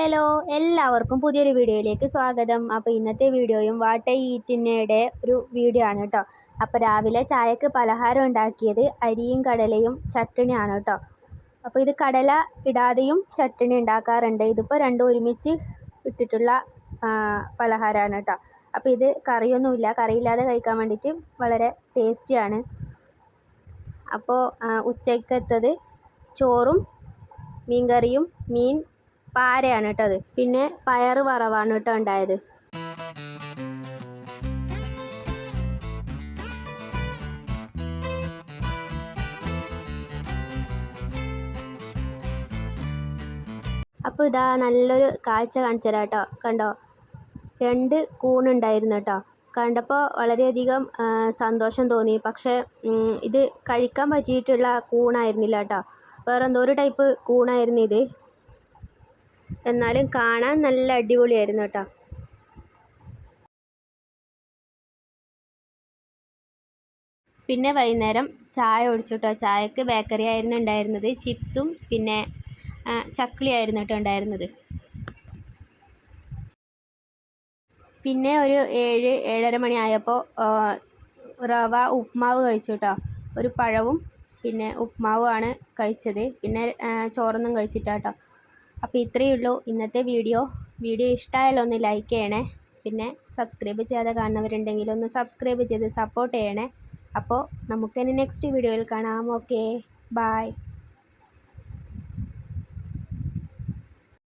Hello എല്ലാവർക്കും പുതിയൊരു വീഡിയോയിലേക്ക് സ്വാഗതം. അപ്പോൾ ഇന്നത്തെ വീഡിയോയും വാട്ട് ഐ ഈറ്റിൻ്റെ ഒരു വീഡിയോ ആണ് കേട്ടോ. അപ്പോൾ രാവിലെ ചായക്ക് പലഹാരം ഉണ്ടാക്കിയത് അരിയും കടലയും ചട്ടണിയാണ് കേട്ടോ. അപ്പോൾ ഇത് കടല ഇടാതെയും ചട്ടണി ഉണ്ടാക്കാറുണ്ട്. ഇതിപ്പോൾ രണ്ടും ഒരുമിച്ച് ഇട്ടിട്ടുള്ള പലഹാരമാണ് കേട്ടോ. അപ്പോൾ ഇത് കറിയൊന്നുമില്ല, കറിയില്ലാതെ കഴിക്കാൻ വേണ്ടിയിട്ട് വളരെ ടേസ്റ്റിയാണ്. അപ്പോൾ ഉച്ചക്കത്തത് ചോറും മീൻകറിയും, മീൻ പാരയാണ് കേട്ടോ അത്. പിന്നെ പയറ് വറവാണ് കേട്ടോ ഉണ്ടായത്. അപ്പോൾ ഇതാ നല്ലൊരു കാഴ്ച കാണിച്ചു തരാം കേട്ടോ. കണ്ടോ, 2 കൂണുണ്ടായിരുന്നു കേട്ടോ. കണ്ടപ്പോൾ വളരെയധികം സന്തോഷം തോന്നി. പക്ഷേ ഇത് കഴിക്കാൻ പറ്റിയിട്ടുള്ള കൂണായിരുന്നില്ല കേട്ടോ. വേറെന്തോ ഒരു ടൈപ്പ് കൂണായിരുന്നു ഇത്. എന്നാലും കാണാൻ നല്ല അടിപൊളിയായിരുന്നു കേട്ടോ. പിന്നെ വൈകുന്നേരം ചായ കുടിച്ചു കേട്ടോ. ചായക്ക് ബേക്കറി ആയിരുന്നു ഉണ്ടായിരുന്നത്. ചിപ്സും പിന്നെ ചക്ലി ആയിരുന്നു കേട്ടോ ഉണ്ടായിരുന്നത്. പിന്നെ ഒരു 7-7:30 മണി ആയപ്പോൾ റവ ഉപ്മാവ് കഴിച്ചു കേട്ടോ. ഒരു പഴവും പിന്നെ ഉപ്മാവുമാണ് കഴിച്ചത്. പിന്നെ ചോറൊന്നും കഴിച്ചിട്ടാട്ടോ. അപ്പോൾ ഇത്രയേ ഉള്ളൂ ഇന്നത്തെ വീഡിയോ. ഇഷ്ടമായാലും ഒന്ന് ലൈക്ക് ചെയ്യണേ. പിന്നെ സബ്സ്ക്രൈബ് ചെയ്യാതെ കാണുന്നവരുണ്ടെങ്കിൽ ഒന്ന് സബ്സ്ക്രൈബ് ചെയ്ത് സപ്പോർട്ട് ചെയ്യണേ. അപ്പോൾ നമുക്കിനി നെക്സ്റ്റ് വീഡിയോയിൽ കാണാം. Okay, by.